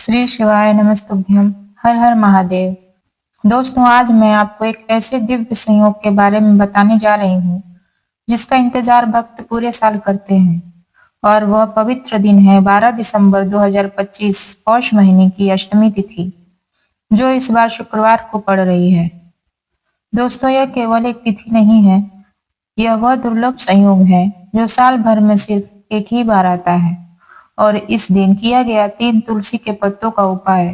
श्री शिवाय नमस्तुभ्यम। हर हर महादेव। दोस्तों, आज मैं आपको एक ऐसे दिव्य संयोग के बारे में बताने जा रही हूँ जिसका इंतजार भक्त पूरे साल करते हैं। और वह पवित्र दिन है 12 दिसंबर 2025 पौष महीने की अष्टमी तिथि, जो इस बार शुक्रवार को पड़ रही है। दोस्तों, यह केवल एक तिथि नहीं है, यह वह दुर्लभ संयोग है जो साल भर में सिर्फ एक ही बार आता है। और इस दिन किया गया 3 तुलसी के पत्तों का उपाय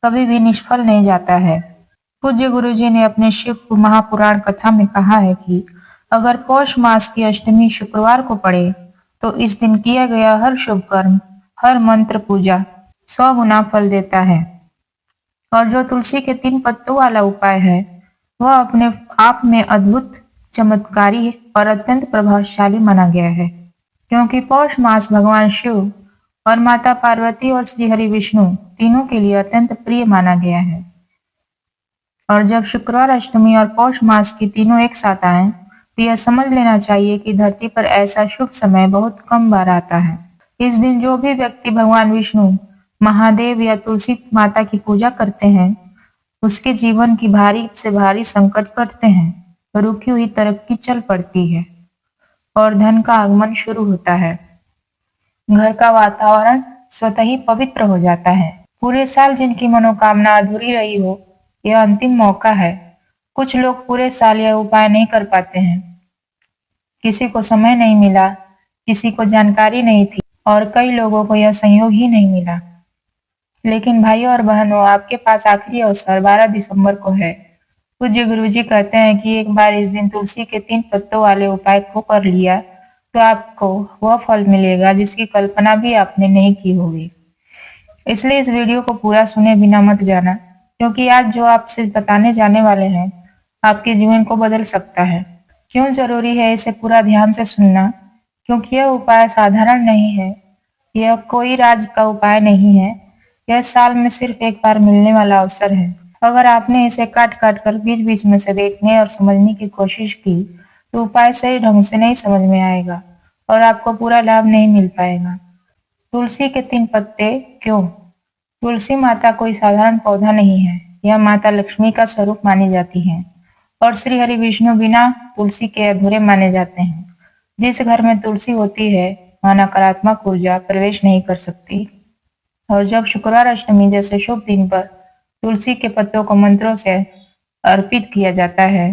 कभी भी निष्फल नहीं जाता है। पूज्य गुरुजी ने अपने शिव महापुराण कथा में कहा है कि अगर पौष मास की अष्टमी शुक्रवार को पड़े तो इस दिन किया गया हर शुभ कर्म, हर मंत्र पूजा 100 गुना फल देता है। और जो तुलसी के 3 पत्तों वाला उपाय है वह अपने आप में अद्भुत, चमत्कारी और अत्यंत प्रभावशाली माना गया है, क्योंकि पौष मास भगवान शिव और माता पार्वती और श्री हरि विष्णु तीनों के लिए अत्यंत प्रिय माना गया है। और जब शुक्रवार, अष्टमी और पौष मास की तीनों एक साथ आए तो यह समझ लेना चाहिए कि धरती पर ऐसा शुभ समय बहुत कम बार आता है। इस दिन जो भी व्यक्ति भगवान विष्णु, महादेव या तुलसी माता की पूजा करते हैं उसके जीवन की भारी से भारी संकट कटते हैं, रुकी हुई तरक्की चल पड़ती है और धन का आगमन शुरू होता है। घर का वातावरण स्वतः ही पवित्र हो जाता है। पूरे साल जिनकी मनोकामना अधूरी रही हो, यह अंतिम मौका है। कुछ लोग पूरे साल यह उपाय नहीं कर पाते हैं। किसी को समय नहीं मिला, किसी को जानकारी नहीं थी और कई लोगों को यह संयोग ही नहीं मिला। लेकिन भाइयों और बहनों, आपके पास आखिरी अवसर 12 दिसंबर को है। पूज्य गुरुजी कहते हैं कि एक बार इस दिन तुलसी के 3 पत्तों वाले उपाय को कर लिया तो आपको वह फल मिलेगा जिसकी कल्पना भी आपने नहीं की होगी। इसलिए इस वीडियो को पूरा सुने बिना मत जाना, क्योंकि आज जो आपसे बताने जाने वाले हैं आपके जीवन को बदल सकता है। क्यों जरूरी है इसे पूरा ध्यान से सुनना? क्योंकि यह उपाय साधारण नहीं है, यह कोई राज का उपाय नहीं है, यह साल में सिर्फ एक बार मिलने वाला अवसर है। अगर आपने इसे काट काट कर बीच बीच में से देखने और समझने की कोशिश की तो उपाय सही ढंग से नहीं समझ में आएगा और आपको पूरा लाभ नहीं मिल पाएगा। तुलसी के 3 पत्ते क्यों? तुलसी माता कोई साधारण पौधा नहीं है, यह माता लक्ष्मी का स्वरूप मानी जाती है और श्री हरि विष्णु बिना तुलसी के अधूरे माने जाते हैं। जिस घर में तुलसी होती है वहां नकारात्मक ऊर्जा प्रवेश नहीं कर सकती। और जब शुक्रवार, अष्टमी जैसे शुभ दिन पर तुलसी के पत्तों को मंत्रों से अर्पित किया जाता है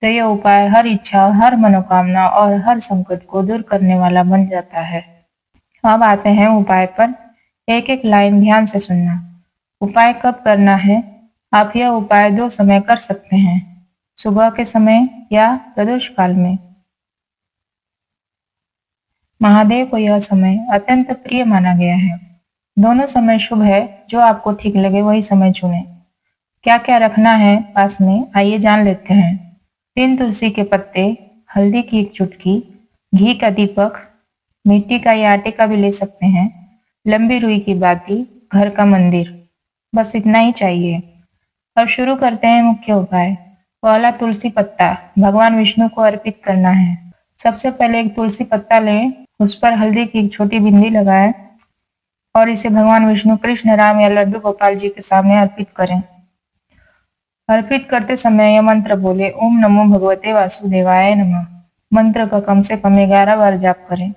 तो यह उपाय हर इच्छा, हर मनोकामना और हर संकट को दूर करने वाला बन जाता है। अब आते हैं उपाय पर। एक एक लाइन ध्यान से सुनना। उपाय कब करना है? आप यह उपाय 2 समय कर सकते हैं, सुबह के समय या प्रदोष काल में। महादेव को यह समय अत्यंत प्रिय माना गया है। दोनों समय शुभ है, जो आपको ठीक लगे वही समय चुने। क्या क्या रखना है पास में, आइए जान लेते हैं। 3 तुलसी के पत्ते, हल्दी की 1 चुटकी, घी का दीपक, मिट्टी का या आटे का भी ले सकते हैं, लंबी रुई की बाती, घर का मंदिर, बस इतना ही चाहिए। अब शुरू करते हैं मुख्य उपाय। पहला, तुलसी पत्ता भगवान विष्णु को अर्पित करना है। सबसे पहले एक तुलसी पत्ता लें, उस पर हल्दी की 1 छोटी बिंदी लगाएं और इसे भगवान विष्णु, कृष्ण, राम या लड्डू गोपाल जी के सामने अर्पित करें। अर्पित करते समय यह मंत्र बोले, ओम नमो भगवते वासुदेवाय नमः। मंत्र का कम से कम 11 बार जाप करें।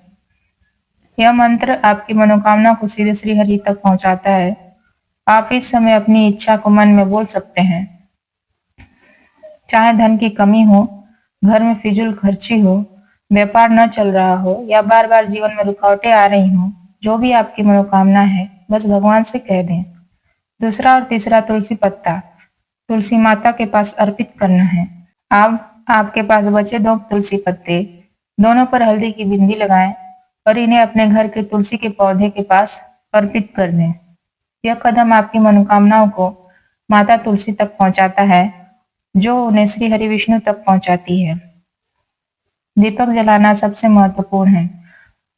यह मंत्र आपकी मनोकामना को सीधे श्री हरि तक पहुंचाता है। आप इस समय अपनी इच्छा को मन में बोल सकते हैं। चाहे धन की कमी हो, घर में फिजूल खर्ची हो, व्यापार न चल रहा हो या बार बार जीवन में रुकावटें आ रही हो, जो भी आपकी मनोकामना है बस भगवान से कह दें। दूसरा और तीसरा तुलसी पत्ता तुलसी माता के पास अर्पित करना है। अब आपके पास बचे 2 तुलसी पत्ते, दोनों पर हल्दी की बिंदी लगाएं और इन्हें अपने घर के तुलसी के पौधे के पास अर्पित कर दें। यह कदम आपकी मनोकामनाओं को माता तुलसी तक पहुंचाता है, जो उन्हें श्री हरि विष्णु तक पहुंचाती है। दीपक जलाना सबसे महत्वपूर्ण है।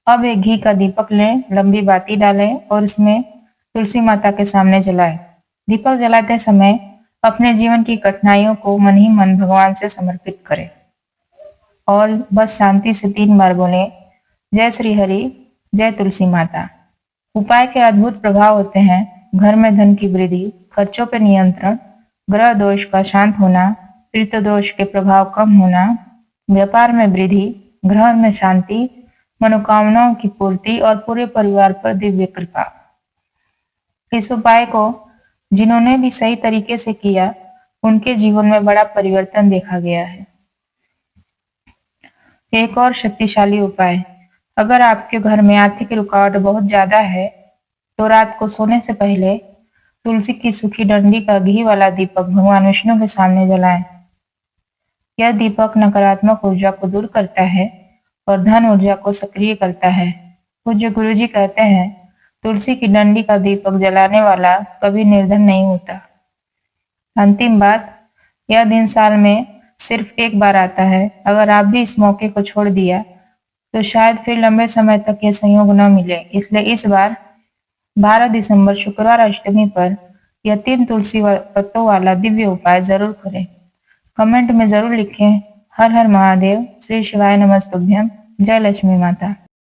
अब एक घी का दीपक लें, लंबी बाती डालें और इसमें तुलसी माता के सामने जलाएं। दीपक जलाते समय अपने जीवन की कठिनाइयों को मन ही मन भगवान से समर्पित करें और बस शांति से 3 बार बोलें, जय श्री हरि, जय तुलसी माता। उपाय के अद्भुत प्रभाव होते हैं। घर में धन की वृद्धि, खर्चों पर नियंत्रण, ग्रह दोष का शांत होना, पितृ दोष के प्रभाव कम होना, व्यापार में वृद्धि, ग्रह में शांति, मनोकामनाओं की पूर्ति और पूरे परिवार पर दिव्य कृपा। इस उपाय को जिन्होंने भी सही तरीके से किया, उनके जीवन में बड़ा परिवर्तन देखा गया है। एक और शक्तिशाली उपाय, अगर आपके घर में आर्थिक रुकावट बहुत ज्यादा है, तो रात को सोने से पहले तुलसी की सूखी डंडी का घी वाला दीपक भगवान विष्णु के सामने जलाएं। यह दीपक नकारात्मक ऊर्जा को दूर करता है और धन ऊर्जा को सक्रिय करता है। पूज्य गुरुजी कहते हैं, तुलसी की डंडी का दीपक जलाने वाला कभी निर्धन नहीं होता। अंतिम बात, यह दिन साल में सिर्फ एक बार आता है। अगर आप भी इस मौके को छोड़ दिया तो शायद फिर लंबे समय तक यह संयोग न मिले। इसलिए इस बार 12 दिसंबर शुक्रवार अष्टमी पर यह 3 तुलसी पत्तों वाला दिव्य उपाय जरूर करें। कमेंट में जरूर लिखें, हर हर महादेव, श्री शिवाय नमस्तुभ्यम, जय लक्ष्मी माता।